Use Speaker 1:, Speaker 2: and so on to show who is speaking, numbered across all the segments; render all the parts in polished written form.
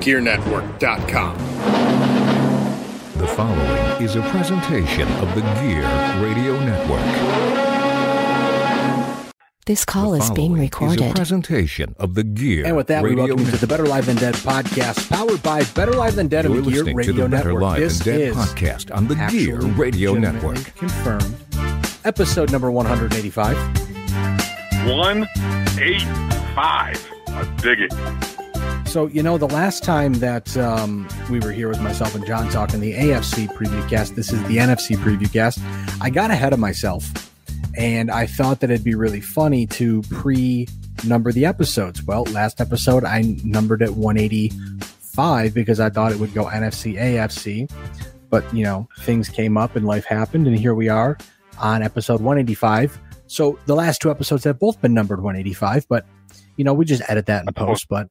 Speaker 1: GearNetwork.com.
Speaker 2: The following is a presentation of the Gear Radio Network.
Speaker 3: This call is being recorded.
Speaker 2: Is a presentation of the Gear
Speaker 4: And with that,
Speaker 2: Radio
Speaker 4: we welcome you to the Better Live Than Dead podcast, powered by Better Live Than Dead
Speaker 2: You're
Speaker 4: and the Gear
Speaker 2: listening
Speaker 4: Radio
Speaker 2: to the Better
Speaker 4: Network.
Speaker 2: Live
Speaker 4: This
Speaker 2: Than Dead
Speaker 4: is
Speaker 2: podcast on the Gear
Speaker 4: actually
Speaker 2: Radio
Speaker 4: legitimately
Speaker 2: Network.
Speaker 4: confirmed. Episode number 185.
Speaker 5: 185. I dig it.
Speaker 4: So, you know, the last time that we were here with myself and John talking the AFC Previewcast, this is the NFC Previewcast, I got ahead of myself. And I thought that it'd be really funny to pre-number the episodes. Well, last episode, I numbered it 185 because I thought it would go NFC, AFC. But, you know, things came up and life happened. And here we are on episode 185. So the last two episodes have both been numbered 185. But, you know, we just edit that in post. But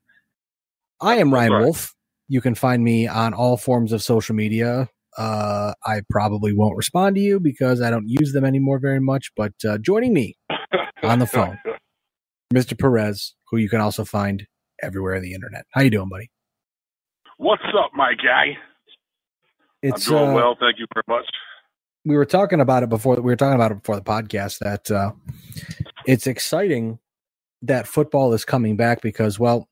Speaker 4: I am Ryan Wolfe. You can find me on all forms of social media. I probably won't respond to you because I don't use them anymore very much, but joining me on the phone, Mr. Perez, who you can also find everywhere on the internet. How you doing, buddy?
Speaker 5: What's up, my guy? I'm doing well. Thank you very much.
Speaker 4: We were talking about it before. We were talking about it before the podcast that it's exciting that football is coming back because, well,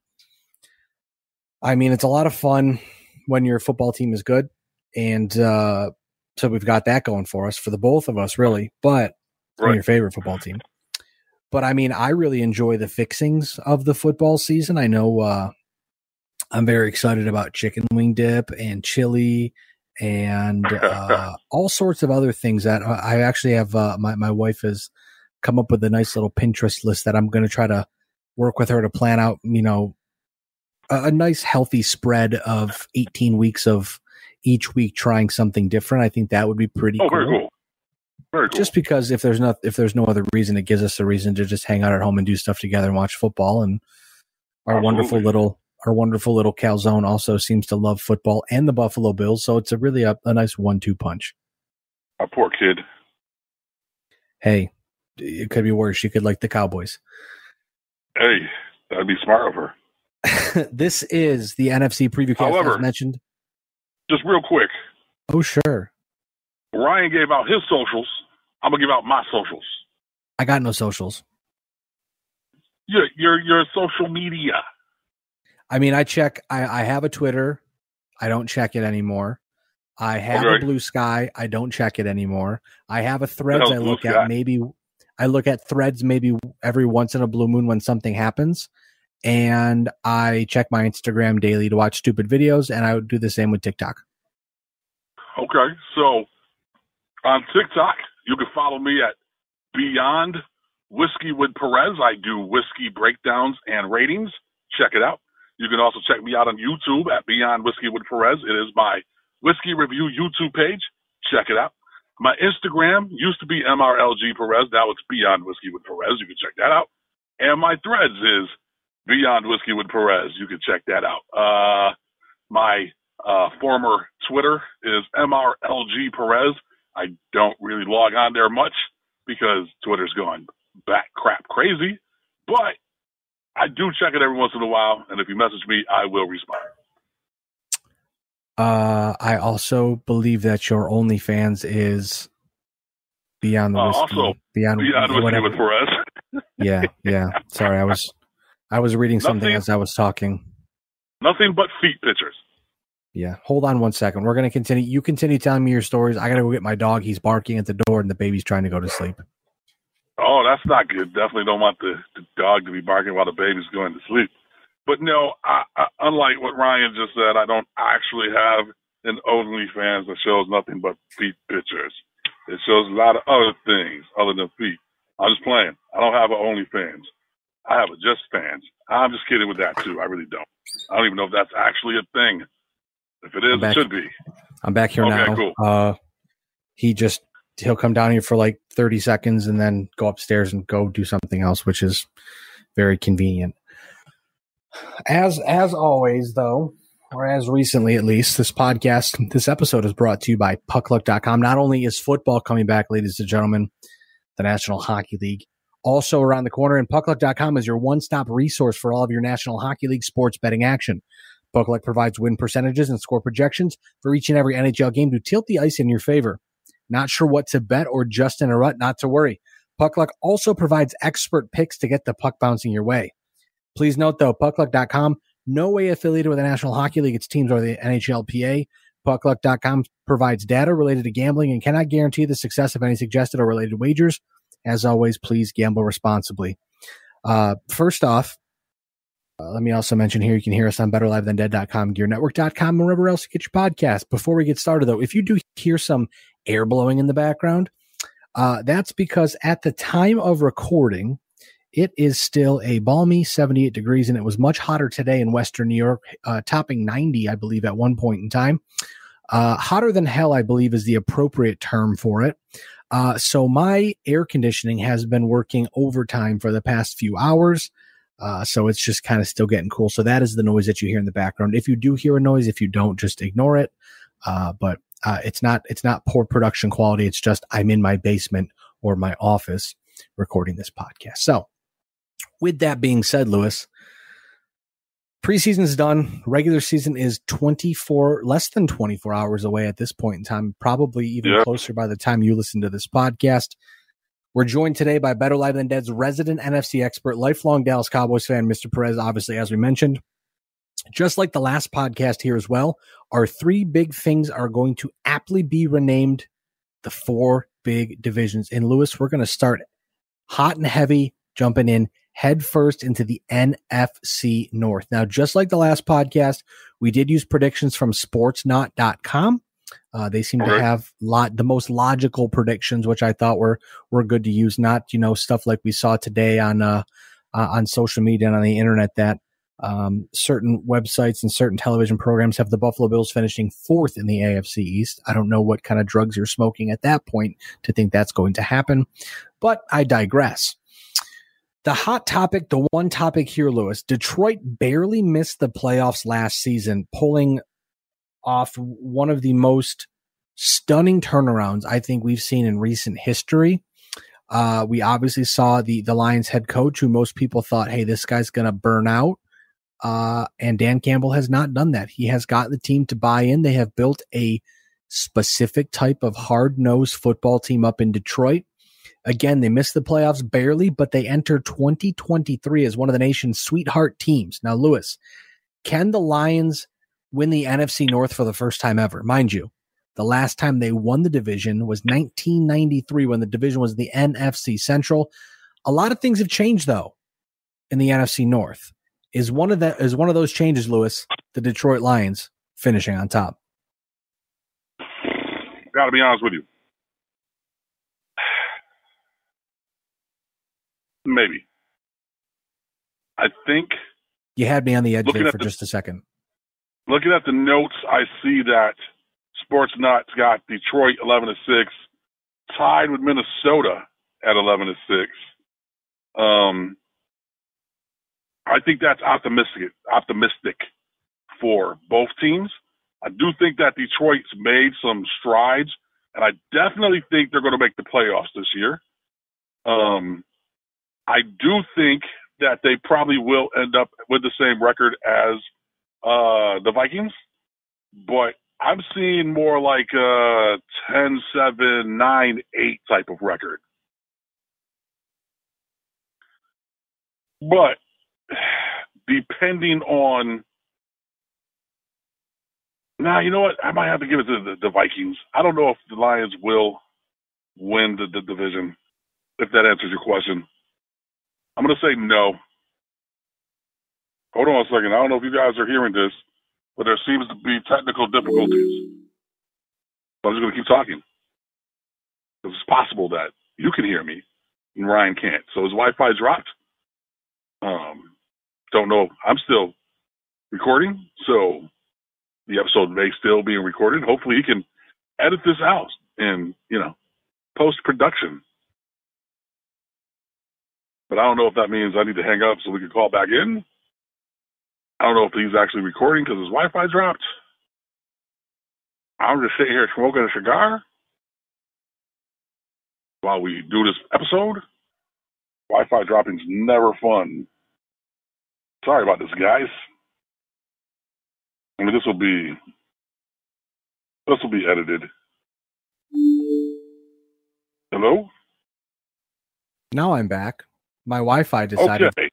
Speaker 4: I mean, it's a lot of fun when your football team is good. And so we've got that going for us, for the both of us, really. But your favorite football team. But, I mean, I really enjoy the fixings of the football season. I know I'm very excited about chicken wing dip and chili and all sorts of other things that I actually have. My wife has come up with a nice little Pinterest list that I'm going to try to work with her to plan out, you know, a nice healthy spread of 18 weeks of each week trying something different. I think that would be pretty cool.
Speaker 5: Very cool. Very cool.
Speaker 4: Just because if there's no other reason, it gives us a reason to just hang out at home and do stuff together and watch football. And our wonderful little calzone also seems to love football and the Buffalo Bills. So it's a really a nice 1-2 punch.
Speaker 5: Our poor kid.
Speaker 4: Hey, it could be worse. She could like the Cowboys.
Speaker 5: Hey, that'd be smart of her.
Speaker 4: This is the NFC Previewcast,
Speaker 5: However,
Speaker 4: as mentioned.
Speaker 5: Just real quick.
Speaker 4: Oh, sure.
Speaker 5: Ryan gave out his socials. I'm going to give out my socials.
Speaker 4: I got no socials.
Speaker 5: Your social media.
Speaker 4: I mean, I have a Twitter. I don't check it anymore. I have a Blue Sky. I don't check it anymore. I have a Threads. I look at Threads maybe every once in a blue moon when something happens. And I check my Instagram daily to watch stupid videos, and I would do the same with TikTok.
Speaker 5: Okay, so on TikTok, you can follow me at Beyond Whiskey with Perez. I do whiskey breakdowns and ratings. Check it out. You can also check me out on YouTube at Beyond Whiskey with Perez. It is my whiskey review YouTube page. Check it out. My Instagram used to be MRLG Perez. Now it's Beyond Whiskey with Perez. You can check that out. And my Threads is Beyond Whiskey with Perez. You can check that out. My former Twitter is MRLG Perez. I don't really log on there much because Twitter's going back crap crazy. But I do check it every once in a while. And if you message me, I will respond.
Speaker 4: I also believe that your OnlyFans is Beyond the Whiskey.
Speaker 5: Also, Beyond Whiskey with Perez.
Speaker 4: Yeah. Sorry, I was reading something as I was talking.
Speaker 5: Nothing but feet pictures.
Speaker 4: Yeah. Hold on one second. We're going to continue. You continue telling me your stories. I got to go get my dog. He's barking at the door and the baby's trying to go to sleep.
Speaker 5: Oh, that's not good. Definitely don't want the dog to be barking while the baby's going to sleep. But no, I, unlike what Ryan just said, I don't actually have an OnlyFans that shows nothing but feet pictures. It shows a lot of other things other than feet. I'm just playing. I don't have an OnlyFans. I have a Just Fans. I'm just kidding with that, too. I really don't. I don't even know if that's actually a thing. If it is, it should be.
Speaker 4: I'm back here now. Cool. He'll come down here for like 30 seconds and then go upstairs and go do something else, which is very convenient. As always, though, or as recently at least, this episode is brought to you by puckluck.com. Not only is football coming back, ladies and gentlemen, the National Hockey League also around the corner, and puckluck.com is your one-stop resource for all of your National Hockey League sports betting action. Puckluck provides win percentages and score projections for each and every NHL game to tilt the ice in your favor. Not sure what to bet or just in a rut? Not to worry. Puckluck also provides expert picks to get the puck bouncing your way. Please note, though, Puckluck.com, no way affiliated with the National Hockey League, its teams, or the NHLPA. Puckluck.com provides data related to gambling and cannot guarantee the success of any suggested or related wagers. As always, please gamble responsibly. First off, let me also mention here, you can hear us on BetterLiveThanDead.com, GearNetwork.com, and wherever else you get your podcast. Before we get started, though, if you do hear some air blowing in the background, that's because at the time of recording, it is still a balmy 78 degrees, and it was much hotter today in Western New York, topping 90, I believe, at one point in time. Hotter than hell, I believe, is the appropriate term for it. So my air conditioning has been working overtime for the past few hours. So it's just kind of still getting cool. So that is the noise that you hear in the background. If you do hear a noise, if you don't, just ignore it. But it's not poor production quality. It's just I'm in my basement or my office recording this podcast. So with that being said, Lewis, preseason is done. Regular season is less than 24 hours away at this point in time, probably even closer by the time you listen to this podcast. We're joined today by Better Live Than Dead's resident NFC expert, lifelong Dallas Cowboys fan, Mr. Perez, obviously, as we mentioned. Just like the last podcast here as well, our three big things are going to aptly be renamed the four big divisions. And Lewis, we're going to start hot and heavy, jumping in head first into the NFC North. Now, just like the last podcast, we did use predictions from sportsnot.com. They seem to have the most logical predictions, which I thought were good to use, not, stuff like we saw today on social media and on the internet that certain websites and certain television programs have the Buffalo Bills finishing fourth in the AFC East. I don't know what kind of drugs you're smoking at that point to think that's going to happen, but I digress. The hot topic, the one topic here, Lewis, Detroit barely missed the playoffs last season, pulling off one of the most stunning turnarounds I think we've seen in recent history. We obviously saw the Lions head coach, who most people thought, hey, this guy's going to burn out. And Dan Campbell has not done that. He has gotten the team to buy in. They have built a specific type of hard-nosed football team up in Detroit. Again, they missed the playoffs barely, but they enter 2023 as one of the nation's sweetheart teams. Now, Lewis, can the Lions win the NFC North for the first time ever? Mind you, the last time they won the division was 1993 when the division was the NFC Central. A lot of things have changed, though, in the NFC North. Is one of those changes, Lewis, the Detroit Lions finishing on top?
Speaker 5: Got to be honest with you. Maybe. I think
Speaker 4: you had me on the edge there for just a second.
Speaker 5: Looking at the notes, I see that Sportsnot's got Detroit 11-6, tied with Minnesota at 11-6. I think that's optimistic for both teams. I do think that Detroit's made some strides, and I definitely think they're going to make the playoffs this year. I do think that they probably will end up with the same record as the Vikings, but I'm seeing more like a 10-7, 9-8 type of record. But depending on you know what? I might have to give it to the Vikings. I don't know if the Lions will win the division, if that answers your question. I'm going to say no. Hold on a second. I don't know if you guys are hearing this, but there seems to be technical difficulties. So I'm just going to keep talking. Because it's possible that you can hear me and Ryan can't. So his Wi-Fi dropped. Don't know. I'm still recording, so the episode may still be recorded. Hopefully he can edit this out in, post-production. But I don't know if that means I need to hang up so we can call back in. I don't know if he's actually recording because his Wi-Fi dropped. I'm just sitting here smoking a cigar while we do this episode. Wi-Fi dropping's never fun. Sorry about this, guys. I mean, this will be edited. Hello?
Speaker 4: Now I'm back. My Wi-Fi decided.
Speaker 5: Okay.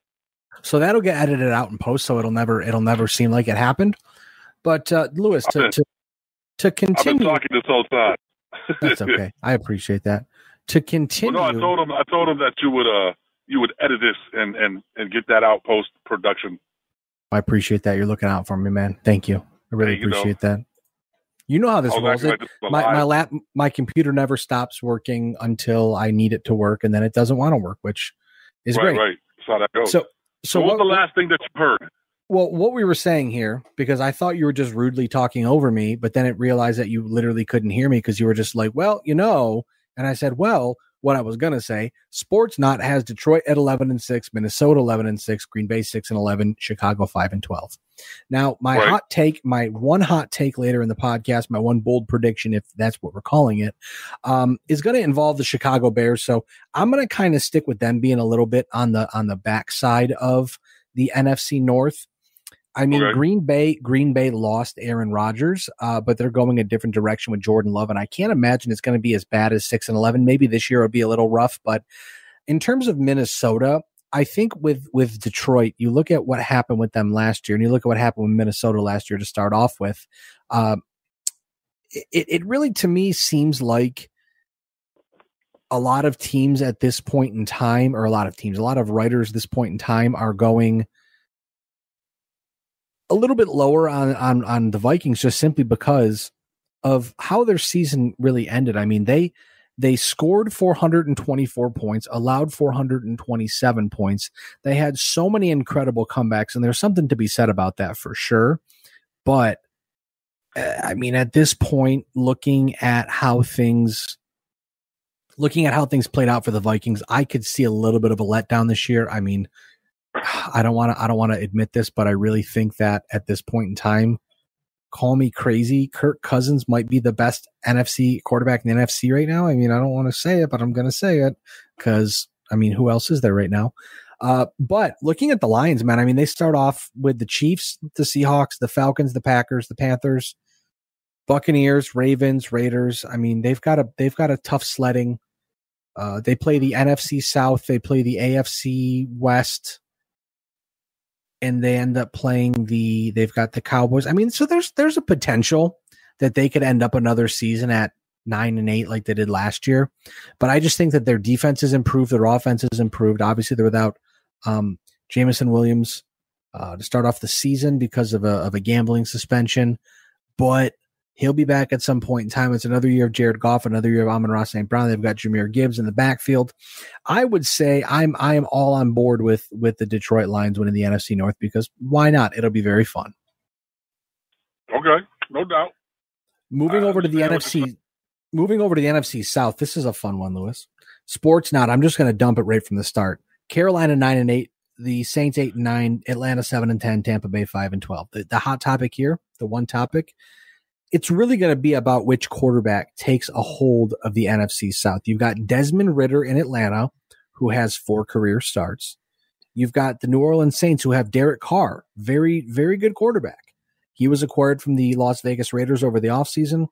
Speaker 4: So that'll get edited out in post, so it'll never seem like it happened. But Lewis, to continue,
Speaker 5: I've been talking this whole time.
Speaker 4: That's okay. I appreciate that. To continue,
Speaker 5: Well, no, I told him that you would edit this and get that out post production.
Speaker 4: I appreciate that. You're looking out for me, man. Thank you. I really appreciate that. You know how this rolls. My computer never stops working until I need it to work, and then it doesn't want to work, which is great.
Speaker 5: Right. That's how that goes.
Speaker 4: So
Speaker 5: what's the last thing that you heard?
Speaker 4: Well, what we were saying here, because I thought you were just rudely talking over me, but then it realized that you literally couldn't hear me because you were just like, well, and I said, well, what I was going to say, Sportsnot has Detroit at 11-6, Minnesota 11-6, Green Bay 6-11, Chicago 5-12. Now, my one hot take later in the podcast, my one bold prediction, if that's what we're calling it, is going to involve the Chicago Bears. So I'm going to kind of stick with them being a little bit on the backside of the NFC North. I mean, okay. Green Bay lost Aaron Rodgers, but they're going a different direction with Jordan Love, and I can't imagine it's going to be as bad as 6-11. Maybe this year it'll be a little rough, but in terms of Minnesota, I think with Detroit, you look at what happened with them last year, and you look at what happened with Minnesota last year to start off with. It really, to me, seems like a lot of teams at this point in time, or a lot of writers at this point in time are going a little bit lower on the Vikings just simply because of how their season really ended. I mean, they scored 424 points, allowed 427 points. They had so many incredible comebacks, and there's something to be said about that for sure. But I mean, at this point, looking at how things played out for the Vikings, I could see a little bit of a letdown this year. I mean, I don't want to admit this, but I really think that at this point in time, call me crazy, Kirk Cousins might be the best NFC quarterback in the NFC right now. I mean, I don't want to say it, but I'm going to say it because, I mean, who else is there right now? But looking at the Lions, man, I mean, they start off with the Chiefs, the Seahawks, the Falcons, the Packers, the Panthers, Buccaneers, Ravens, Raiders. I mean, they've got a tough sledding. They play the NFC South. They play the AFC West. And they end up playing they've got the Cowboys. I mean, so there's a potential that they could end up another season at 9-8 like they did last year. But I just think that their defense has improved, their offense has improved. Obviously, they're without Jameson Williams to start off the season because of a gambling suspension. But he'll be back at some point in time. It's another year of Jared Goff, another year of Amon-Ra St. Brown. They've got Jahmyr Gibbs in the backfield. I would say I am all on board with the Detroit Lions winning the NFC North because why not? It'll be very fun.
Speaker 5: Okay, no doubt.
Speaker 4: Moving over to the NFC South. This is a fun one, Lewis. Sportsnot. I'm just going to dump it right from the start. Carolina 9-8, the Saints 8-9, Atlanta 7-10, Tampa Bay 5-12. The hot topic here, the one topic. It's really going to be about which quarterback takes a hold of the NFC South. You've got Desmond Ridder in Atlanta, who has 4 career starts. You've got the New Orleans Saints, who have Derek Carr, very, very good quarterback. He was acquired from the Las Vegas Raiders over the offseason.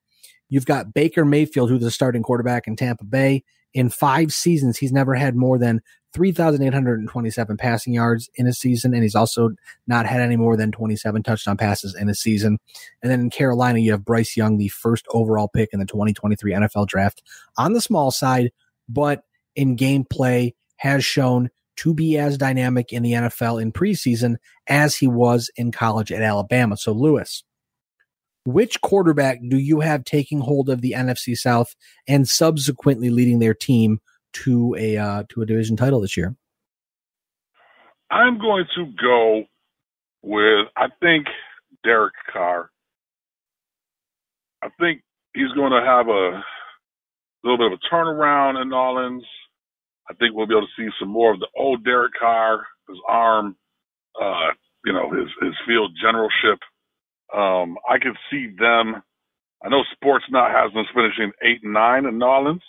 Speaker 4: You've got Baker Mayfield, who's the starting quarterback in Tampa Bay. In 5 seasons, he's never had more than 3,827 passing yards in a season, and he's also not had any more than 27 touchdown passes in a season. And then in Carolina, you have Bryce Young, the first overall pick in the 2023 NFL draft, on the small side, but in gameplay has shown to be as dynamic in the NFL in preseason as he was in college at Alabama. So, Lewis, which quarterback do you have taking hold of the NFC South and subsequently leading their team to a division title this year?
Speaker 5: I'm going to go with, I think, Derek Carr. I think he's going to have a little bit of a turnaround in New Orleans. I think we'll be able to see some more of the old Derek Carr, his arm, his field generalship. I could see them. I know Sportsnot has them finishing 8-9 in New Orleans.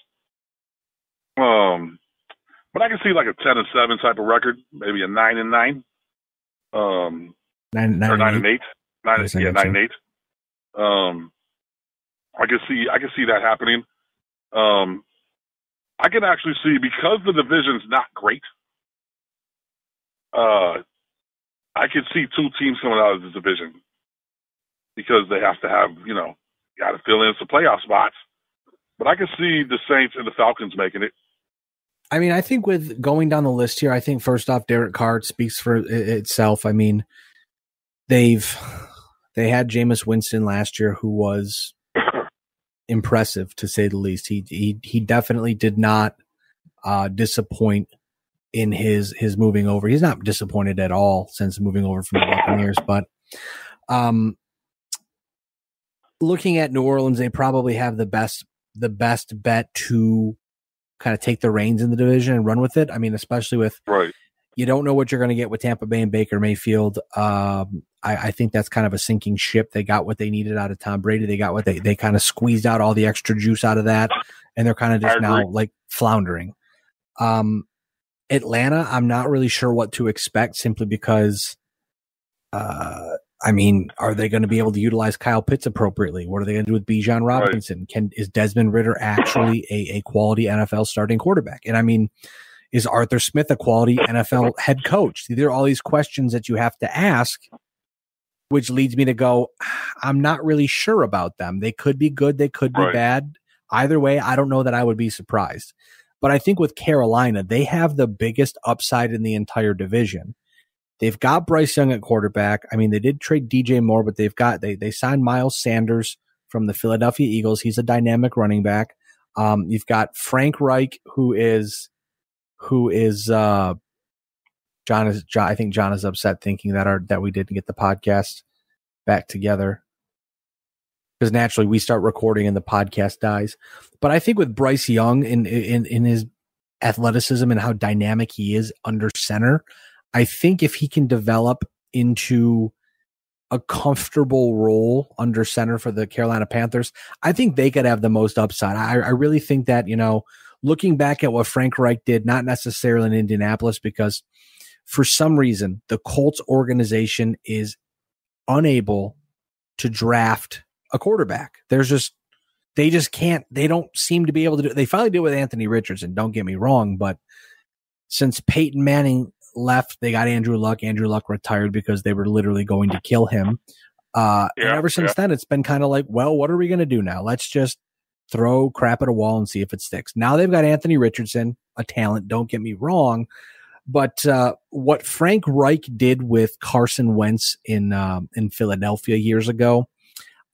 Speaker 5: But I can see like a 10-7 type of record, maybe a 9-9,
Speaker 4: 9-8.
Speaker 5: 9-8. I can see that happening. I can actually see, because the division's not great, I could see two teams coming out of the division because they have to have, got to fill in some playoff spots. But I can see the Saints and the Falcons making it.
Speaker 4: I mean, I think with going down the list here, I think first off, Derek Carr speaks for itself. I mean, they had Jameis Winston last year, who was impressive to say the least. He definitely did not disappoint in his moving over. He's not disappointed at all since moving over from the Buccaneers, but looking at New Orleans, they probably have the best bet to kind of take the reins in the division and run with it. I mean, especially with, you don't know what you're going to get with Tampa Bay and Baker Mayfield. I think that's kind of a sinking ship. They got what they needed out of Tom Brady. They got what they kind of squeezed out all the extra juice out of that, and they're kind of just now like floundering. Atlanta, I'm not really sure what to expect, simply because, I mean, are they going to be able to utilize Kyle Pitts appropriately? What are they going to do with Bijan Robinson? Is Desmond Ridder actually a quality NFL starting quarterback? And I mean, is Arthur Smith a quality NFL head coach? These are all these questions that you have to ask, which leads me to go, I'm not really sure about them. They could be good. They could be bad. Either way, I don't know that I would be surprised. But I think with Carolina, they have the biggest upside in the entire division. They've got Bryce Young at quarterback. I mean, they did trade DJ Moore, but they signed Miles Sanders from the Philadelphia Eagles. He's a dynamic running back. You've got Frank Reich, who is John is I think John is upset thinking that we didn't get the podcast back together, because naturally we start recording and the podcast dies. But I think with Bryce Young in his athleticism and how dynamic he is under center, I think if he can develop into a comfortable role under center for the Carolina Panthers, I think they could have the most upside. I really think that, looking back at what Frank Reich did, not necessarily in Indianapolis, because for some reason the Colts organization is unable to draft a quarterback. They just can't. They don't seem to be able to do it. They finally did it with Anthony Richardson, don't get me wrong, but since Peyton Manning left, they got Andrew Luck. Andrew Luck retired because they were literally going to kill him. And ever since then, it's been kind of like, well, what are we going to do now? Let's just throw crap at a wall and see if it sticks. Now they've got Anthony Richardson, a talent, don't get me wrong. But what Frank Reich did with Carson Wentz in Philadelphia years ago,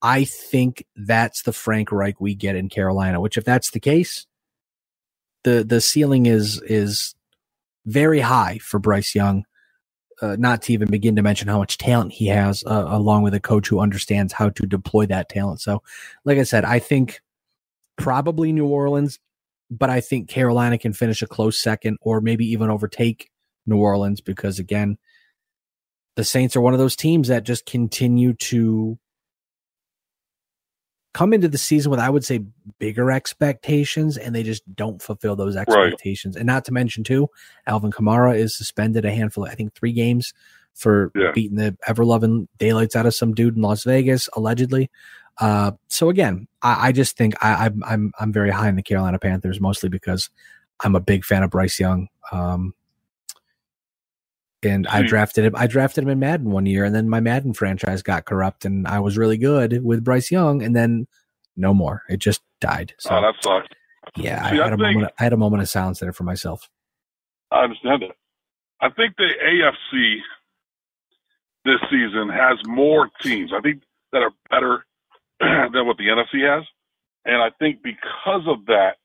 Speaker 4: I think that's the Frank Reich we get in Carolina, which if that's the case, the ceiling is very high for Bryce Young, not to even begin to mention how much talent he has, along with a coach who understands how to deploy that talent. So, like I said, I think probably New Orleans, but I think Carolina can finish a close second or maybe even overtake New Orleans, because, again, the Saints are one of those teams that just continue to come into the season with, I would say, bigger expectations, and they just don't fulfill those expectations. And not to mention, too, Alvin Kamara is suspended a handful, I think 3 games for beating the ever-loving daylights out of some dude in Las Vegas, allegedly. So again, I just think I'm very high in the Carolina Panthers, mostly because I'm a big fan of Bryce Young. And I drafted him in Madden one year, and then my Madden franchise got corrupt, and I was really good with Bryce Young, and then no more. It just died. So
Speaker 5: that sucks.
Speaker 4: Yeah, I had a moment of silence there for myself.
Speaker 5: I understand it. I think the AFC this season has more teams, I think, that are better than what the NFC has. And I think because of that,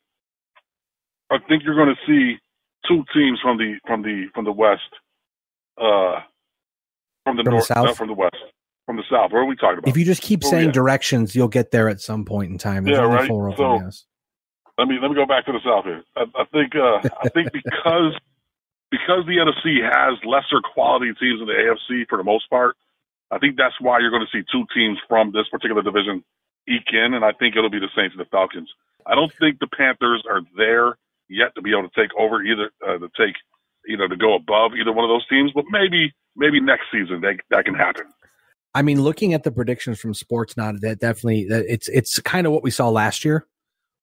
Speaker 5: I think you're going to see 2 teams from the West, from the North,
Speaker 4: South?
Speaker 5: From the West, from the South. What are we talking about?
Speaker 4: If you just keep saying directions, you'll get there at some point in time. There's only 4 of them, yes.
Speaker 5: Let me go back to the South here. I think because the NFC has lesser quality teams than the AFC for the most part, I think that's why you're going to see 2 teams from this particular division eke in, and I think it'll be the Saints and the Falcons. I don't think the Panthers are there yet to be able to take over to go above either one of those teams, but maybe next season that can happen.
Speaker 4: I mean, looking at the predictions from Sportsnot, it's kind of what we saw last year,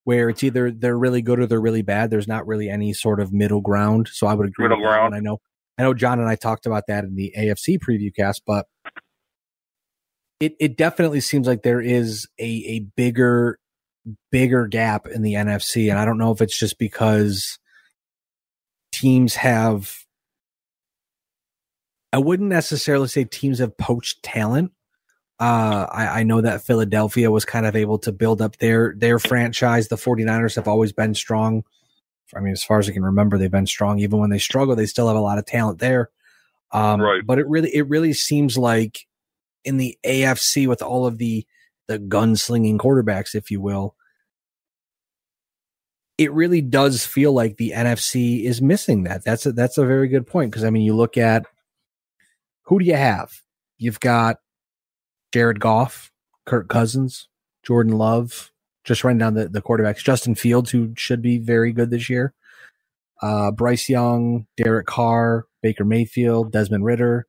Speaker 4: where it's either they're really good or they're really bad. There's not really any sort of middle ground. So I would agree with that one. I know John and I talked about that in the AFC Previewcast, but it definitely seems like there is a bigger gap in the NFC. And I don't know if it's just because teams have, I wouldn't necessarily say teams have poached talent. I know that Philadelphia was kind of able to build up their franchise. The 49ers have always been strong. I mean, as far as I can remember, they've been strong. Even when they struggle, they still have a lot of talent there.
Speaker 5: Right.
Speaker 4: But it really seems like in the AFC with all of the gunslinging quarterbacks, if you will, it really does feel like the NFC is missing that. That's a very good point. Because I mean, you look at, who do you have? You've got Jared Goff, Kirk Cousins, Jordan Love, just running down the quarterbacks. Justin Fields, who should be very good this year. Bryce Young, Derek Carr, Baker Mayfield, Desmond Ridder.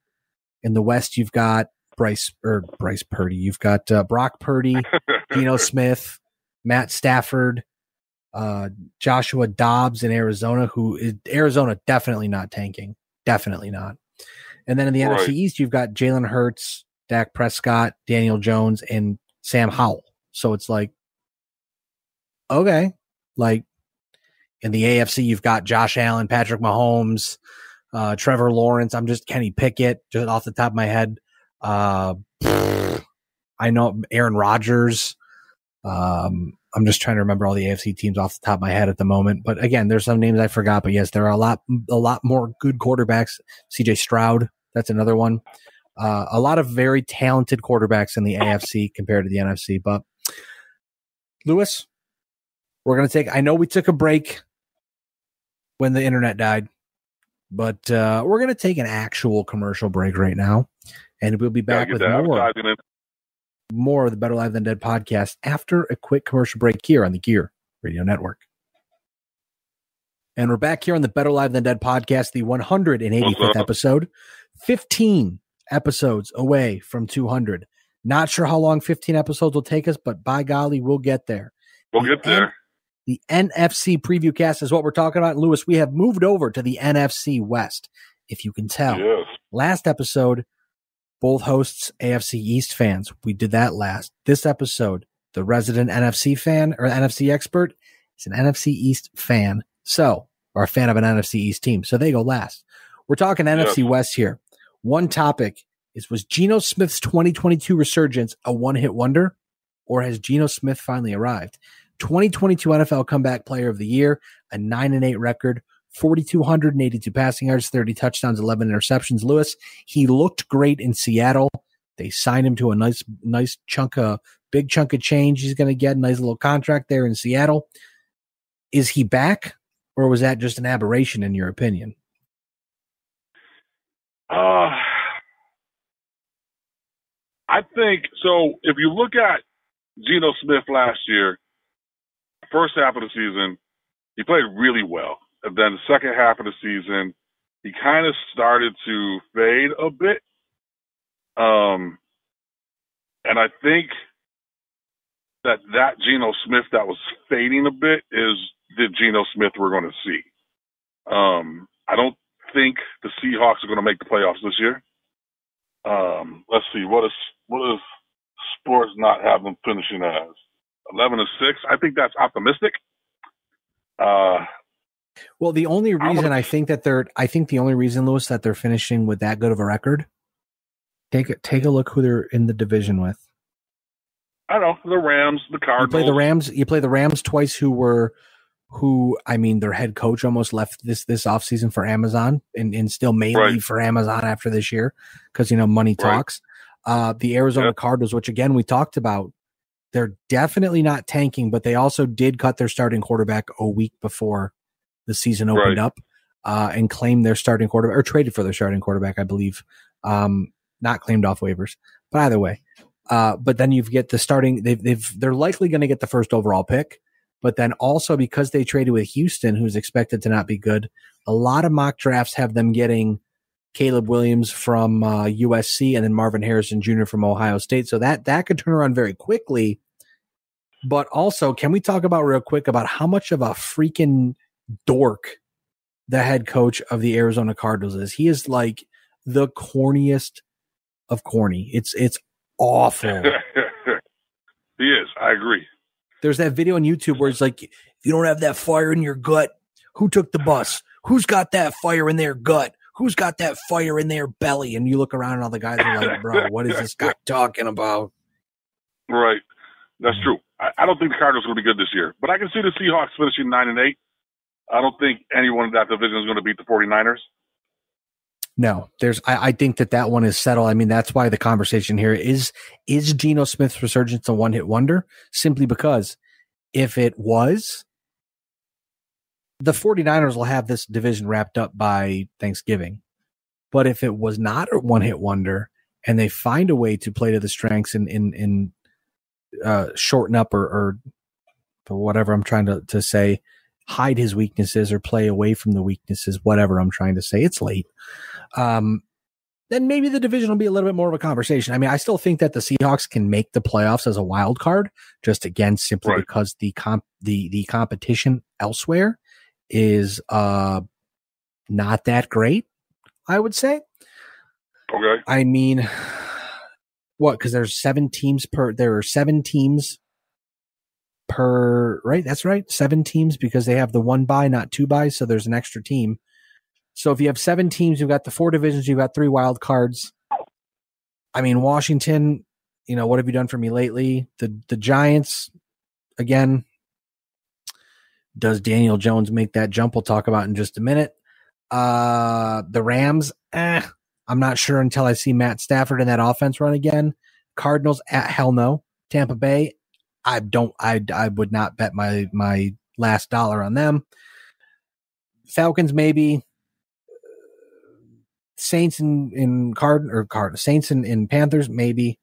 Speaker 4: In the West, you've got Bryce Purdy. You've got Brock Purdy, Geno Smith, Matt Stafford, Joshua Dobbs in Arizona, Arizona definitely not tanking. Definitely not. And then in the NFC East, you've got Jalen Hurts, Dak Prescott, Daniel Jones, and Sam Howell. So it's like, okay. Like in the AFC, you've got Josh Allen, Patrick Mahomes, Trevor Lawrence. I'm just Kenny Pickett, just off the top of my head. I know Aaron Rodgers. I'm just trying to remember all the AFC teams off the top of my head at the moment. But again, there's some names I forgot. But yes, there are a lot more good quarterbacks. CJ Stroud, that's another one. A lot of very talented quarterbacks in the AFC compared to the NFC. But Lewis, we're going to take, I know we took a break when the internet died, but we're going to take an actual commercial break right now. And we'll be back with more of the Better Live Than Dead podcast after a quick commercial break here on the Gear Radio Network. And we're back here on the Better Live Than Dead podcast, the 185th episode, 15 episodes away from 200. Not sure how long 15 episodes will take us, but by golly, we'll get there.
Speaker 5: We'll get there.
Speaker 4: The NFC Previewcast is what we're talking about. Lewis, we have moved over to the NFC West, if you can tell.
Speaker 5: Yes.
Speaker 4: Last episode, both hosts AFC East fans. We did that last. This episode, the resident NFC fan or NFC expert is an NFC East fan. Or a fan of an NFC East team. So they go last. We're talking NFC West here. One topic is, was Geno Smith's 2022 resurgence a one-hit wonder, or has Geno Smith finally arrived? 2022 NFL Comeback Player of the Year, a 9-8 record, 4,282 passing yards, 30 touchdowns, 11 interceptions. Lewis, he looked great in Seattle. They signed him to a nice big chunk of change. He's going to get a nice little contract there in Seattle. Is he back, or was that just an aberration in your opinion?
Speaker 5: I think so. If you look at Geno Smith last year, first half of the season, he played really well. And then the second half of the season, he kind of started to fade a bit. And I think that Geno Smith that was fading a bit is the Geno Smith we're going to see. I don't think the Seahawks are going to make the playoffs this year. Let's see, what does sports not have them finishing as? 11-6. I think that's optimistic.
Speaker 4: Well, the only reason I think the only reason, Lewis, that they're finishing with that good of a record, take a look who they're in the division with.
Speaker 5: I don't know, the Rams, the Cardinals.
Speaker 4: You play the Rams twice, who I mean, their head coach almost left this offseason for Amazon and still may leave for Amazon after this year because, money talks. The Arizona Cardinals, which again, we talked about, they're definitely not tanking, but they also did cut their starting quarterback a week before the season opened up and claimed their starting quarterback, or traded for their starting quarterback, I believe. Not claimed off waivers, but either way. But then you get the starting, they're likely going to get the first overall pick. But then also because they traded with Houston, who's expected to not be good, a lot of mock drafts have them getting Caleb Williams from USC, and then Marvin Harrison Jr. from Ohio State. So that could turn around very quickly. But also, can we talk about real quick about how much of a freaking dork the head coach of the Arizona Cardinals is? He is like the corniest of corny. It's awful.
Speaker 5: He is. I agree.
Speaker 4: There's that video on YouTube where it's like, if you don't have that fire in your gut, who took the bus? Who's got that fire in their gut? Who's got that fire in their belly? And you look around and all the guys are like, bro, what is this guy talking about?
Speaker 5: Right. That's true. I don't think the Cardinals are going to be good this year, but I can see the Seahawks finishing 9-8. I don't think anyone in that division is going to beat the 49ers.
Speaker 4: No, I think that one is settled. I mean, that's why the conversation here is Geno Smith's resurgence a one-hit wonder? Simply because if it was, the 49ers will have this division wrapped up by Thanksgiving. But if it was not a one-hit wonder and they find a way to play to the strengths and shorten up or whatever I'm trying to say, hide his weaknesses or play away from the weaknesses, whatever I'm trying to say, it's late. Then maybe the division will be a little bit more of a conversation. I mean, I still think that the Seahawks can make the playoffs as a wild card, just again, simply because the competition elsewhere is not that great, I would say.
Speaker 5: Okay.
Speaker 4: I mean, what? Because there are 7 teams per, right? That's right. 7 teams because they have the 1 bye, not 2 byes. So there's an extra team. So if you have 7 teams, you've got the 4 divisions, you've got 3 wild cards. I mean, Washington, what have you done for me lately? The Giants, again, does Daniel Jones make that jump? We'll talk about in just a minute. The Rams, I'm not sure until I see Matt Stafford in that offense run again. Cardinals, hell no. Tampa Bay, I would not bet my last dollar on them. Falcons, maybe. Saints Saints and Panthers, maybe.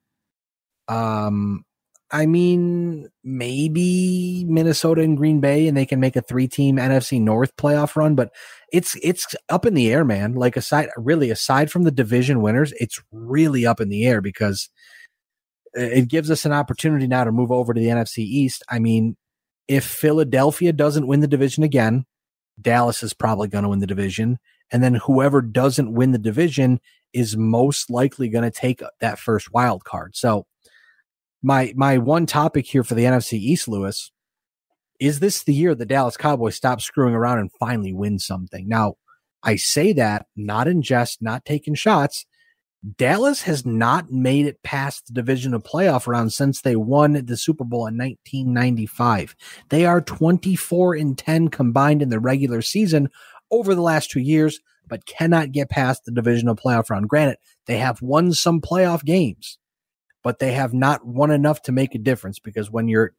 Speaker 4: I mean, maybe Minnesota and Green Bay, and they can make a 3-team NFC North playoff run, but it's up in the air, man. Like aside from the division winners, it's really up in the air because it gives us an opportunity now to move over to the NFC East. I mean, if Philadelphia doesn't win the division again, Dallas is probably going to win the division. And then whoever doesn't win the division is most likely going to take that first wild card. So my one topic here for the NFC East, Lewis, is this the year the Dallas Cowboys stop screwing around and finally win something? Now, I say that not in jest, not taking shots. Dallas has not made it past the divisional playoff round since they won the Super Bowl in 1995. They are 24-10 combined in the regular season over the last 2 years, but cannot get past the divisional playoff round. Granted, they have won some playoff games, but they have not won enough to make a difference because when your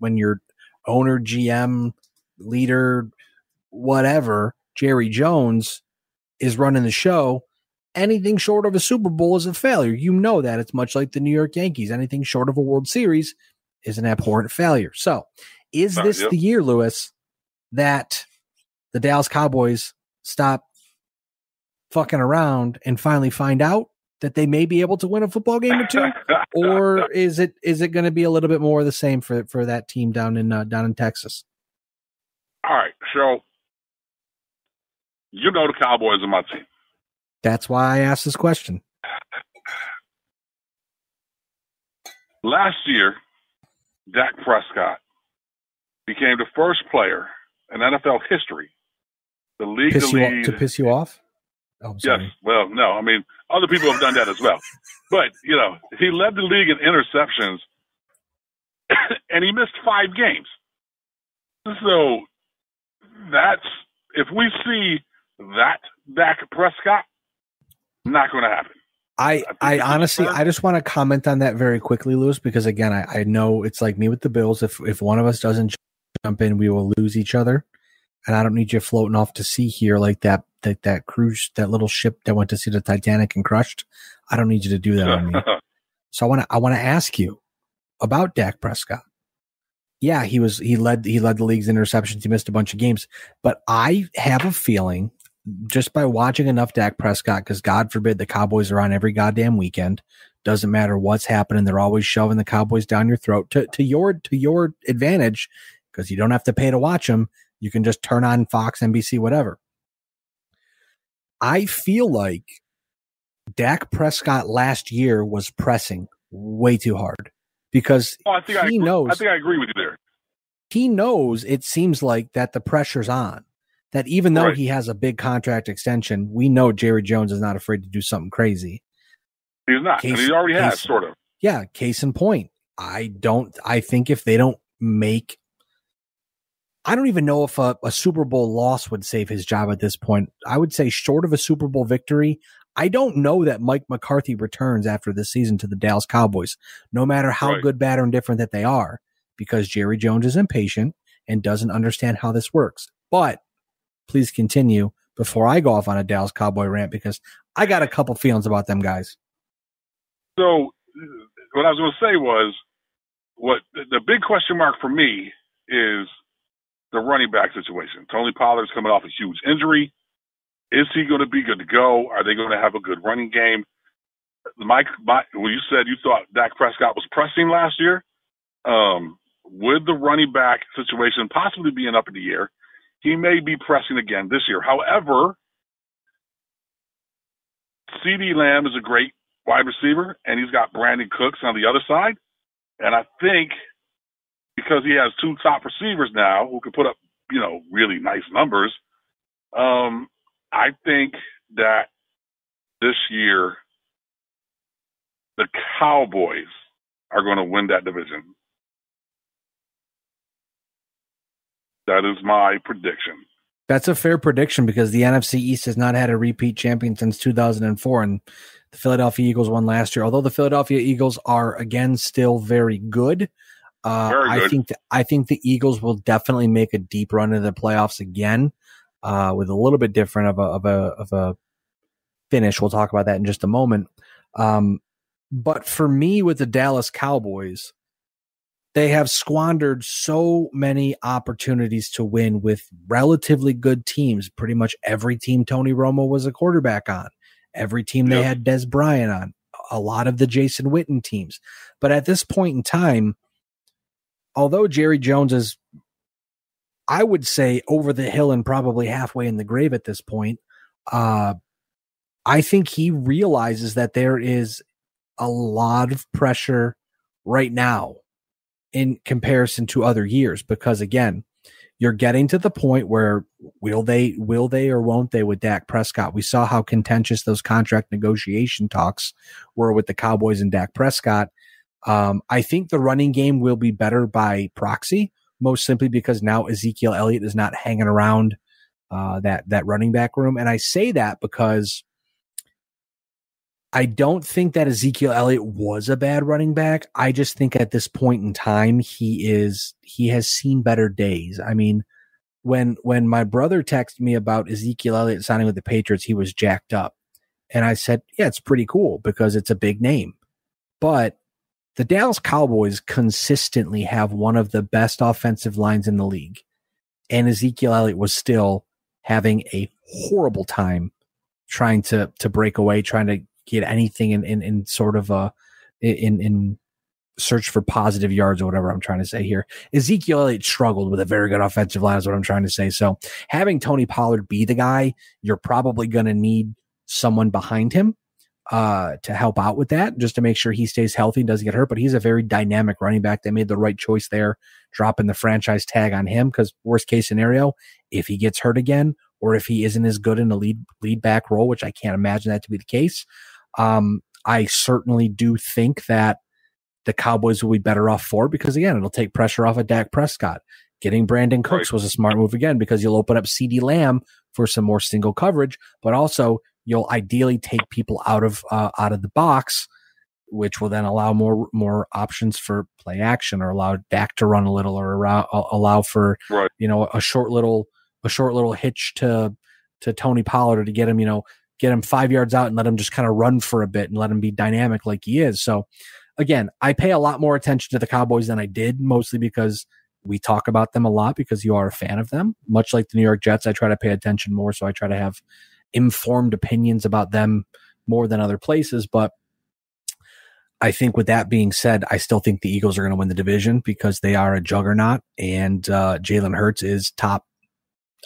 Speaker 4: owner, GM, leader, whatever, Jerry Jones is running the show, anything short of a Super Bowl is a failure. You know that. It's much like the New York Yankees. Anything short of a World Series is an abhorrent failure. So is this the year, Lewis, that the Dallas Cowboys stop fucking around and finally find out that they may be able to win a football game or two? Or is it going to be a little bit more of the same for that team down in Texas?
Speaker 5: All right. So, the Cowboys are my team.
Speaker 4: That's why I asked this question.
Speaker 5: Last year, Dak Prescott became the first player in NFL history to lead the league.
Speaker 4: To piss you off? Oh,
Speaker 5: yes. Well, no. I mean, other people have done that as well. But, he led the league in interceptions, and he missed 5 games. So, if we see that Dak Prescott, not going to happen.
Speaker 4: I honestly, I just want to comment on that very quickly, Lewis, because again, I know it's like me with the Bills. If one of us doesn't jump in, we will lose each other. And I don't need you floating off to sea here like that cruise, that little ship that went to see the Titanic and crushed. I don't need you to do that on me. So I want to ask you about Dak Prescott. Yeah, he led the league's interceptions. He missed a bunch of games, but I have a feeling just by watching enough Dak Prescott, because God forbid the Cowboys are on every goddamn weekend. Doesn't matter what's happening. They're always shoving the Cowboys down your throat to your advantage, because you don't have to pay to watch them. You can just turn on Fox, NBC, whatever. I feel like Dak Prescott last year was pressing way too hard because he knows.
Speaker 5: I think I agree with you there.
Speaker 4: He knows, it seems like, that the pressure's on. That even though he has a big contract extension, we know Jerry Jones is not afraid to do something crazy.
Speaker 5: He's not, and he already has, sort of.
Speaker 4: Yeah, case in point. I think if they don't make, I don't even know if a Super Bowl loss would save his job at this point. I would say short of a Super Bowl victory, I don't know that Mike McCarthy returns after this season to the Dallas Cowboys, no matter how good, bad, or indifferent that they are, because Jerry Jones is impatient and doesn't understand how this works. But please continue before I go off on a Dallas Cowboy rant, because I got a couple feelings about them guys.
Speaker 5: So what I was going to say was, what the big question mark for me is the running back situation. Tony Pollard's coming off a huge injury. Is he going to be good to go? Are they going to have a good running game? Mike, when you said you thought Dak Prescott was pressing last year, with the running back situation possibly being up in the air, he may be pressing again this year. However, CeeDee Lamb is a great wide receiver, and he's got Brandon Cooks on the other side. And I think because he has two top receivers now who can put up, really nice numbers, I think that this year the Cowboys are going to win that division. That is my prediction.
Speaker 4: That's a fair prediction because the NFC East has not had a repeat champion since 2004, and the Philadelphia Eagles won last year. Although the Philadelphia Eagles are, again, still very good. I think the Eagles will definitely make a deep run into the playoffs again, with a little bit different of a finish. We'll talk about that in just a moment. But for me, with the Dallas Cowboys, they have squandered so many opportunities to win with relatively good teams. Pretty much every team Tony Romo was a quarterback on, every team they had Des Bryant on, a lot of the Jason Witten teams. But at this point in time, although Jerry Jones is, I would say, over the hill and probably halfway in the grave at this point, I think he realizes that there is a lot of pressure right now in comparison to other years, because again, you're getting to the point where will they or won't they with Dak Prescott? We saw how contentious those contract negotiation talks were with the Cowboys and Dak Prescott. I think the running game will be better by proxy, most simply because now Ezekiel Elliott is not hanging around that running back room. And I say that because I don't think that Ezekiel Elliott was a bad running back. I just think at this point in time, he has seen better days. I mean, when my brother texted me about Ezekiel Elliott signing with the Patriots, he was jacked up. And I said, yeah, it's pretty cool because it's a big name. But the Dallas Cowboys consistently have one of the best offensive lines in the league. And Ezekiel Elliott was still having a horrible time trying to break away, trying to get anything in sort of in search for positive yards or whatever I'm trying to say here. Ezekiel Elliott struggled with a very good offensive line is what I'm trying to say. So having Tony Pollard be the guy, you're probably going to need someone behind him to help out with that, just to make sure he stays healthy and doesn't get hurt. But he's a very dynamic running back. They made the right choice there, dropping the franchise tag on him, because worst case scenario, if he gets hurt again, or if he isn't as good in a lead back role, which I can't imagine that to be the case, I certainly do think that the Cowboys will be better off for, because again, it'll take pressure off of Dak Prescott. Getting Brandon Cooks was a smart move again, because you'll open up CeeDee Lamb for some more single coverage, but also you'll ideally take people out of the box, which will then allow more options for play action, or allow Dak to run a little, or allow for a short little hitch to Tony Pollard to get him 5 yards out and let him just kind of run for a bit and let him be dynamic like he is. So again, I pay a lot more attention to the Cowboys than I did, mostly because We talk about them a lot because you are a fan of them. Much like the New York Jets, I try to pay attention more, so I try to have informed opinions about them more than other places. But I think with that being said, I still think the Eagles are going to win the division because they are a juggernaut, and Jalen Hurts is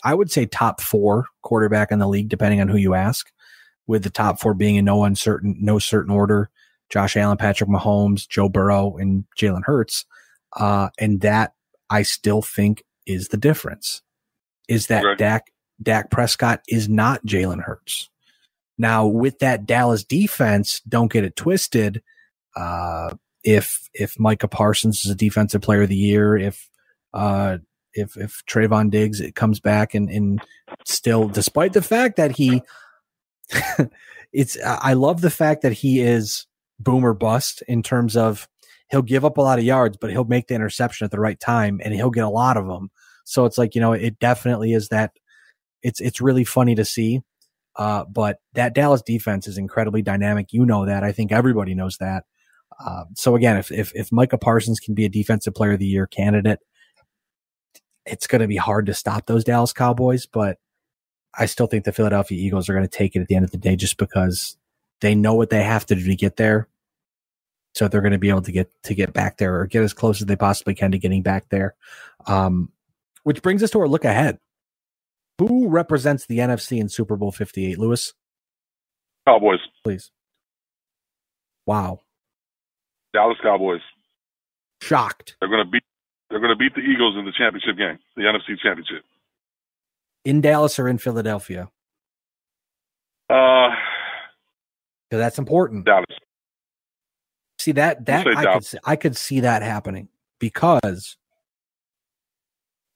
Speaker 4: I would say top 4 quarterback in the league, depending on who you ask, with the top 4 being in no certain order: Josh Allen, Patrick Mahomes, Joe Burrow, and Jalen Hurts. And that I still think is the difference, is that Dak Prescott is not Jalen Hurts. Now, with that Dallas defense, don't get it twisted. If Micah Parsons is a defensive player of the year, if Trayvon Diggs comes back and still, despite the fact that he, I love the fact that he is boom or bust in terms of he'll give up a lot of yards, but he'll make the interception at the right time and he'll get a lot of them. So it's like, it definitely is that it's really funny to see. But that Dallas defense is incredibly dynamic. You know that. I think everybody knows that. So again, if Micah Parsons can be a defensive player of the year candidate, it's going to be hard to stop those Dallas Cowboys, but I still think the Philadelphia Eagles are going to take it at the end of the day just because they know what they have to do to get there. So they're going to be able to get back there or get as close as they possibly can to getting back there. Which brings us to our look ahead. Who represents the NFC in Super Bowl 58, Lewis?
Speaker 5: Cowboys.
Speaker 4: Please. Wow.
Speaker 5: Dallas Cowboys.
Speaker 4: Shocked.
Speaker 5: They're going to beat the Eagles in the championship game, the NFC Championship.
Speaker 4: In Dallas or in Philadelphia?
Speaker 5: Because
Speaker 4: that's important.
Speaker 5: Dallas.
Speaker 4: See that I could see that happening because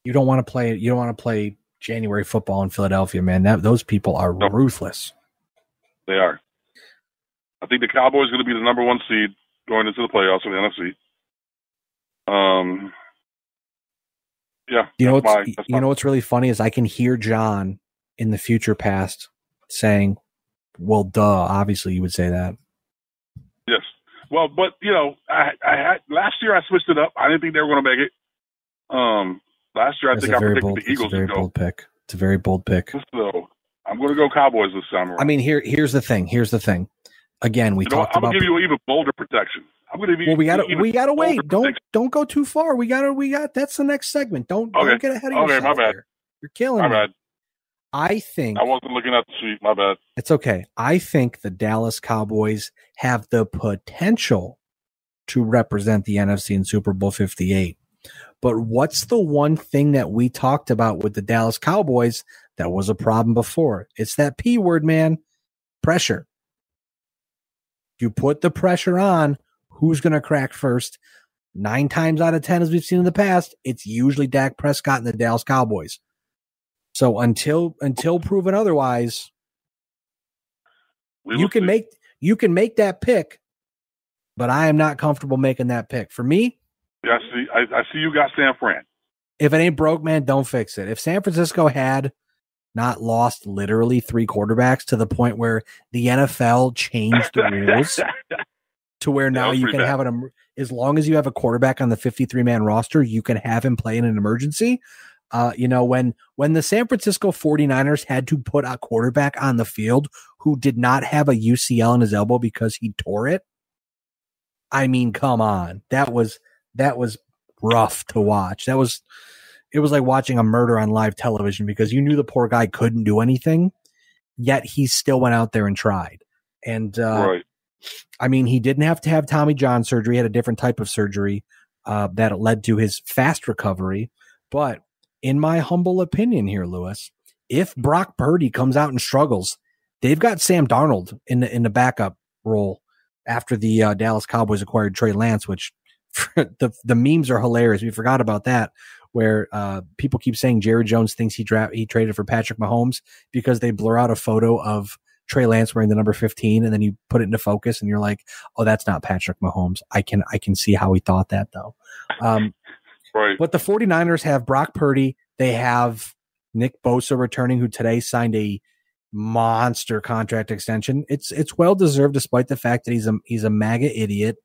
Speaker 4: you don't want to play January football in Philadelphia, man. Those people are ruthless.
Speaker 5: They are. I think the Cowboys are going to be the number 1 seed going into the playoffs in the NFC. Yeah.
Speaker 4: You know what's really funny is I can hear John in the future past saying, "Well, duh, obviously you would say that."
Speaker 5: Yes. Well, but I had last year I switched it up. I didn't think they were going to make it. Last year I predicted the Eagles would go.
Speaker 4: It's a very bold pick.
Speaker 5: So I'm going to go Cowboys this time around.
Speaker 4: I mean, here's the thing. Again, we talked about.
Speaker 5: I'm going to give you an even bolder protection. I'm going to give you.
Speaker 4: Well, we gotta wait. Don't go too far. We got. That's the next segment. Don't get ahead of yourself.
Speaker 5: Okay, my bad.
Speaker 4: Here. You're killing me.
Speaker 5: My bad.
Speaker 4: I think
Speaker 5: I wasn't looking at the sheet. My bad.
Speaker 4: It's okay. I think the Dallas Cowboys have the potential to represent the NFC in Super Bowl 58. But what's the one thing that we talked about with the Dallas Cowboys that was a problem before? It's that P word, man. Pressure. You put the pressure on, who's going to crack first? 9 times out of 10, as we've seen in the past, it's usually Dak Prescott and the Dallas Cowboys. So until proven otherwise, you can make that pick, but I am not comfortable making that pick. For me,
Speaker 5: yeah, I see you got San Fran.
Speaker 4: If it ain't broke, man, don't fix it. If San Francisco had not lost literally 3 quarterbacks to the point where the NFL changed the rules to where now you can have as long as you have a quarterback on the 53-man roster, you can have him play in an emergency. When the San Francisco 49ers had to put a quarterback on the field who did not have a UCL in his elbow because he tore it. I mean, come on. That was rough to watch. It was like watching a murder on live television because you knew the poor guy couldn't do anything, yet he still went out there and tried. And,
Speaker 5: right.
Speaker 4: I mean, he didn't have to have Tommy John surgery. He had a different type of surgery, that led to his fast recovery. But in my humble opinion here, Lewis, if Brock Purdy comes out and struggles, they've got Sam Darnold in the backup role after the Dallas Cowboys acquired Trey Lance, which the memes are hilarious. We forgot about that, where people keep saying Jerry Jones thinks he traded for Patrick Mahomes because they blur out a photo of Trey Lance wearing the number 15, and then you put it into focus, and you're like, "Oh, that's not Patrick Mahomes." I can see how he thought that though.
Speaker 5: Right.
Speaker 4: But the 49ers have Brock Purdy. They have Nick Bosa returning, who today signed a monster contract extension. It's well deserved, despite the fact that he's a MAGA idiot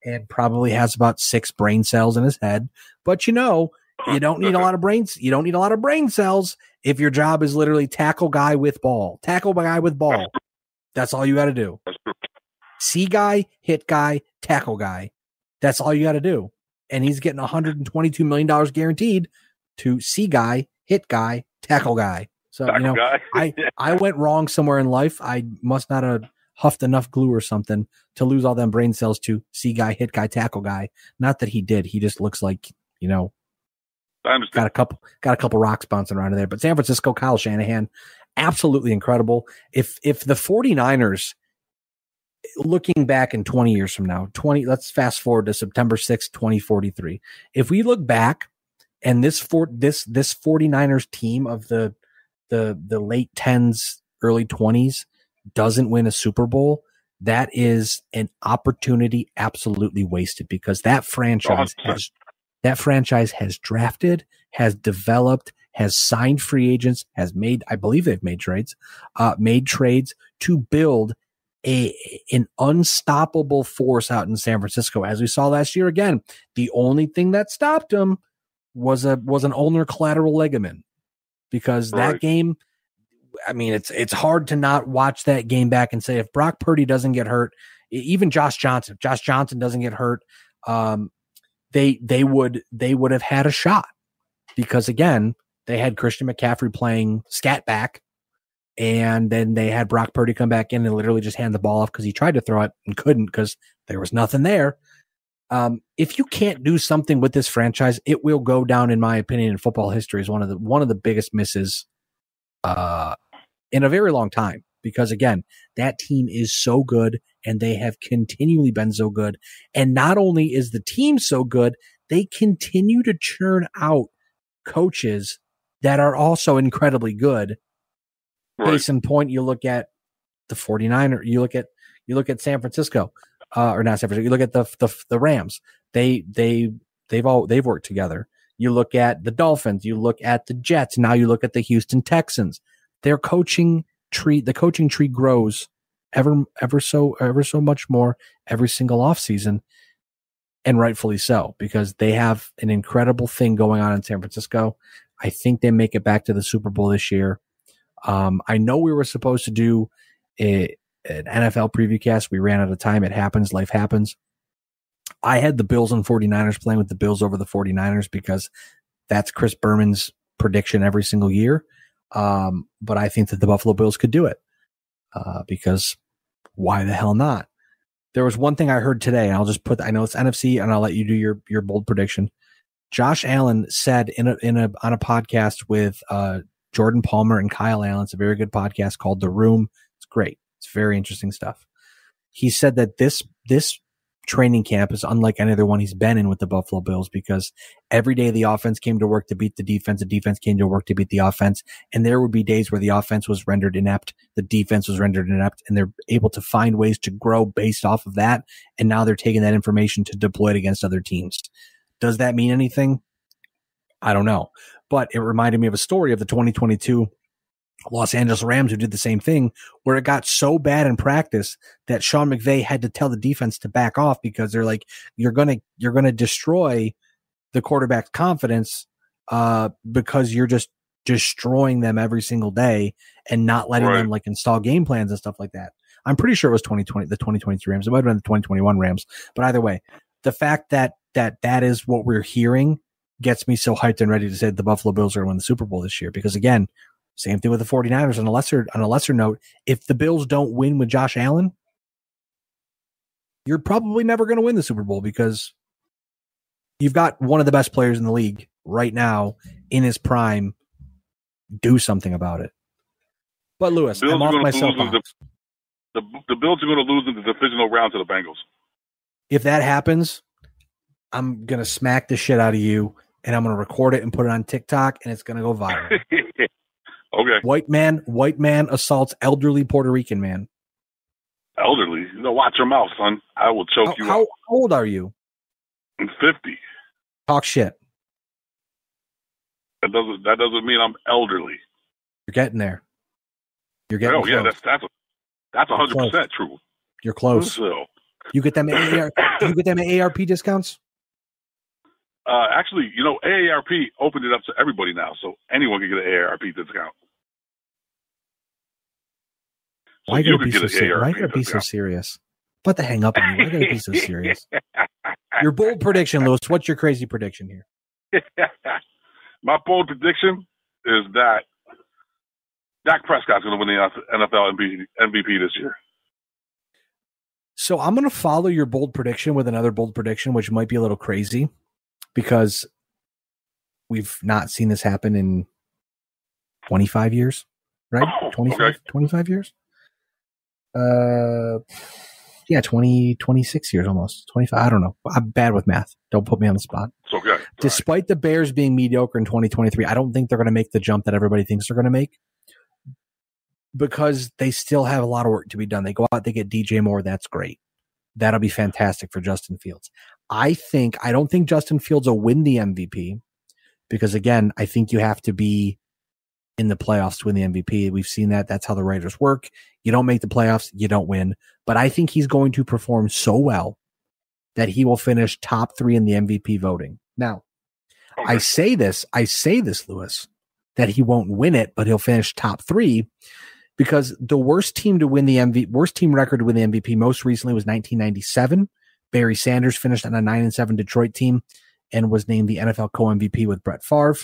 Speaker 4: and probably has about 6 brain cells in his head. But You don't need a lot of brains. You don't need a lot of brain cells if your job is literally tackle guy with ball. Tackle guy with ball. That's all you got to do. See guy, hit guy, tackle guy. That's all you got to do. And he's getting $122 million guaranteed to see guy, hit guy, tackle guy. So, I went wrong somewhere in life. I must not have huffed enough glue or something to lose all them brain cells to see guy, hit guy, tackle guy. Not that he did. He just looks like,
Speaker 5: I understand.
Speaker 4: Got a couple rocks bouncing around in there. But San Francisco, Kyle Shanahan, absolutely incredible. If the 49ers, looking back in 20 years from now, let's fast forward to September 6th, 2043. If we look back and this 49ers team of the late 10s, early 20s doesn't win a Super Bowl, that is an opportunity absolutely wasted, because that franchise has drafted, has developed, has signed free agents, I believe they've made trades to build an unstoppable force out in San Francisco. As we saw last year again, the only thing that stopped them was an ulnar collateral ligament, because that game, I mean, it's hard to not watch that game back and say, if Brock Purdy doesn't get hurt, even Josh Johnson doesn't get hurt, they would have had a shot, because again, they had Christian McCaffrey playing scat back, and then they had Brock Purdy come back in and literally just hand the ball off because he tried to throw it and couldn't because there was nothing there. If you can't do something with this franchise, it will go down, in my opinion, in football history as one of the biggest misses in a very long time, because again, that team is so good and they have continually been so good. And not only is the team so good, they continue to churn out coaches that are also incredibly good.
Speaker 5: Right.
Speaker 4: Case in point, you look at the 49ers, you look at San Francisco, or not San Francisco, you look at the Rams. They've worked together. You look at the Dolphins, you look at the Jets, now you look at the Houston Texans. The coaching tree grows ever so much more every single offseason, and rightfully so, because they have an incredible thing going on in San Francisco. I think they make it back to the Super Bowl this year. I know we were supposed to do an NFL Previewcast. We ran out of time. It happens. Life happens. I had the Bills and 49ers playing with the Bills over the 49ers because that's Chris Berman's prediction every single year. But I think that the Buffalo Bills could do it, because why the hell not? There was one thing I heard today, and I know it's NFC, and I'll let you do your bold prediction. Josh Allen said on a podcast with Jordan Palmer and Kyle Allen. It's a very good podcast called The Room. It's great. It's very interesting stuff. He said that this training camp is unlike any other one he's been in with the Buffalo Bills, because every day the offense came to work to beat the defense came to work to beat the offense, and there would be days where the offense was rendered inept, the defense was rendered inept, and they're able to find ways to grow based off of that, and now they're taking that information to deploy it against other teams. Does that mean anything? I don't know, but it reminded me of a story of the 2022 Los Angeles Rams, who did the same thing, where it got so bad in practice that Sean McVay had to tell the defense to back off, because they're like, you're going to destroy the quarterback's confidence, because you're just destroying them every single day and not letting them like install game plans and stuff like that. I'm pretty sure it was the 2023 Rams. It might have been the 2021 Rams, but either way, the fact that is what we're hearing gets me so hyped and ready to say that the Buffalo Bills are going to win the Super Bowl this year, because again, same thing with the 49ers. On a lesser note, if the Bills don't win with Josh Allen, you're probably never going to win the Super Bowl, because you've got one of the best players in the league right now in his prime. Do something about it. But Lewis, I'm off my soapbox.
Speaker 5: The Bills are going to lose in the divisional round to the Bengals.
Speaker 4: If that happens, I'm going to smack the shit out of you, and I'm going to record it and put it on TikTok, and it's going to go viral.
Speaker 5: Okay.
Speaker 4: White man assaults elderly Puerto Rican man.
Speaker 5: Elderly? Watch your mouth, son. I will choke you.
Speaker 4: How old are you?
Speaker 5: I'm 50.
Speaker 4: Talk shit.
Speaker 5: That doesn't mean I'm elderly.
Speaker 4: You're getting there. You're getting close.
Speaker 5: That's 100% true.
Speaker 4: You're close.
Speaker 5: So.
Speaker 4: You get them ARP discounts?
Speaker 5: Actually, AARP opened it up to everybody now, so anyone can get an AARP discount. So
Speaker 4: Why gotta be so serious? About to hang up on you. Why gotta be so serious? Your bold prediction, Lewis. What's your crazy prediction here?
Speaker 5: My bold prediction is that Dak Prescott's going to win the NFL MVP this year.
Speaker 4: So I'm going to follow your bold prediction with another bold prediction, which might be a little crazy because we've not seen this happen in 25 years, right? 25 years? 26 years almost. 25. I don't know. I'm bad with math. Don't put me on the spot.
Speaker 5: It's okay.
Speaker 4: Despite the Bears being mediocre in 2023, I don't think they're going to make the jump that everybody thinks they're going to make because they still have a lot of work to be done. They go out, they get DJ Moore. That's great. That'll be fantastic for Justin Fields. I don't think Justin Fields will win the MVP because, again, I think you have to be in the playoffs to win the MVP. We've seen that. That's how the Raiders work. You don't make the playoffs, you don't win. But I think he's going to perform so well that he will finish top 3 in the MVP voting. Now, okay. I say this, Lewis, that he won't win it, but he'll finish top 3 because the worst team record to win the MVP most recently was 1997. Barry Sanders finished on a 9-7 Detroit team and was named the NFL co-MVP with Brett Favre.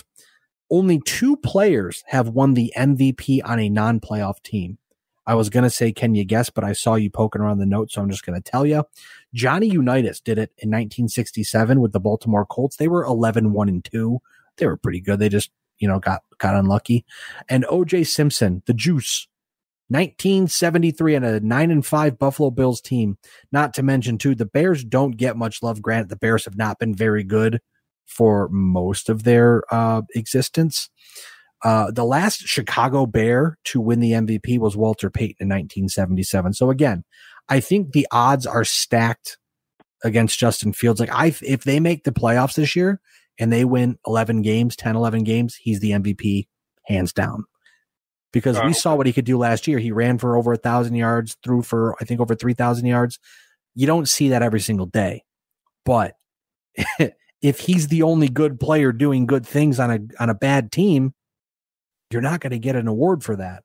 Speaker 4: Only 2 players have won the MVP on a non-playoff team. I was going to say, can you guess? But I saw you poking around the notes, so I'm just going to tell you. Johnny Unitas did it in 1967 with the Baltimore Colts. They were 11-1-2. They were pretty good. They just, got unlucky. And O.J. Simpson, the Juice, 1973 on a 9-5 Buffalo Bills team. Not to mention, too, the Bears don't get much love. Granted, the Bears have not been very good for most of their existence. The last Chicago Bear to win the MVP was Walter Payton in 1977. So again, I think the odds are stacked against Justin Fields. If they make the playoffs this year and they win 11 games, he's the MVP hands down. Because we saw what he could do last year. He ran for over 1,000 yards, threw for, I think, over 3,000 yards. You don't see that every single day. But if he's the only good player doing good things on a bad team, you're not going to get an award for that.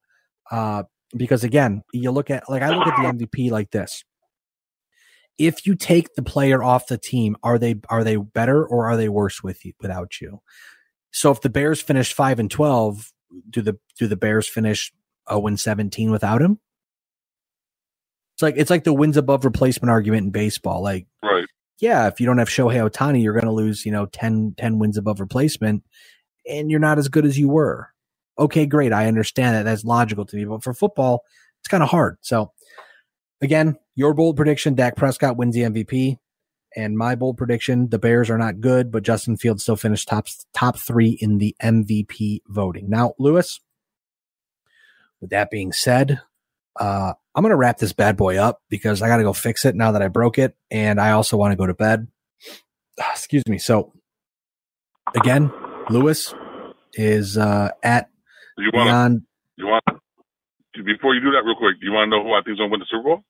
Speaker 4: Because again, I look at the MVP like this. If you take the player off the team, are they better or are they worse without you? So if the Bears finish 5-12, do the Bears finish 0-17 without him? It's like the wins above replacement argument in baseball. Right. Yeah, if you don't have Shohei Ohtani, you're going to lose, 10 wins above replacement, and you're not as good as you were. Okay, great. I understand that. That's logical to me. But for football, it's kind of hard. So, again, your bold prediction, Dak Prescott wins the MVP. And my bold prediction, the Bears are not good, but Justin Fields still finished top 3 in the MVP voting. Now, Lewis, with that being said, I'm going to wrap this bad boy up because I got to go fix it now that I broke it. And I also want to go to bed. Excuse me. So, again, Lewis is at Beyond.
Speaker 5: Before you do that real quick, do you want to know who I think is going to win the Super Bowl?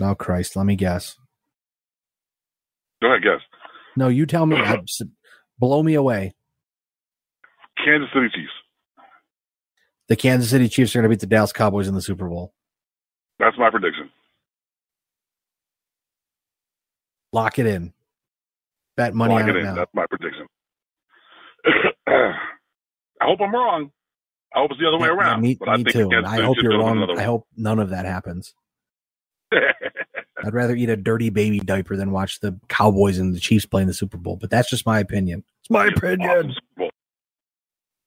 Speaker 4: Oh, Christ. Let me guess.
Speaker 5: Go ahead, guess.
Speaker 4: No, you tell me. Blow me away.
Speaker 5: Kansas City Chiefs.
Speaker 4: The Kansas City Chiefs are going to beat the Dallas Cowboys in the Super Bowl.
Speaker 5: That's my prediction.
Speaker 4: Lock it in. Bet money on it now.
Speaker 5: That's my prediction. I hope I'm wrong. I hope it's the other way around.
Speaker 4: Me too. I hope you're wrong. I hope none of that happens. I'd rather eat a dirty baby diaper than watch the Cowboys and the Chiefs play in the Super Bowl. But that's just my opinion. It's my opinion.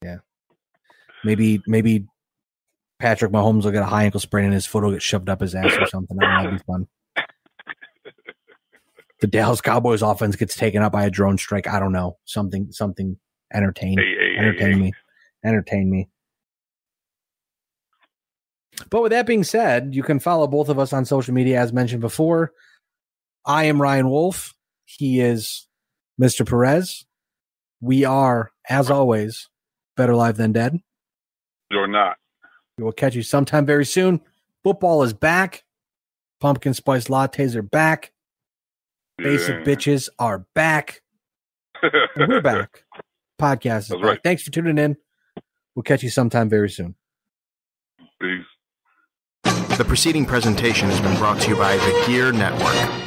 Speaker 4: Yeah. Maybe Patrick Mahomes will get a high ankle sprain and his foot will get shoved up his ass or something. That'd be fun. The Dallas Cowboys offense gets taken up by a drone strike. I don't know. Something entertain me. But with that being said, you can follow both of us on social media, as mentioned before. I am Ryan Wolfe. He is Mr. Perez. We are, as always, better live than dead.
Speaker 5: You're not.
Speaker 4: We will catch you sometime very soon. Football is back. Pumpkin spice lattes are back. Basic bitches are back. And we're back. Podcast is
Speaker 5: That's
Speaker 4: back.
Speaker 5: right.
Speaker 4: Thanks for tuning in. We'll catch you sometime very soon.
Speaker 5: Peace.
Speaker 1: The preceding presentation has been brought to you by the Gear Network.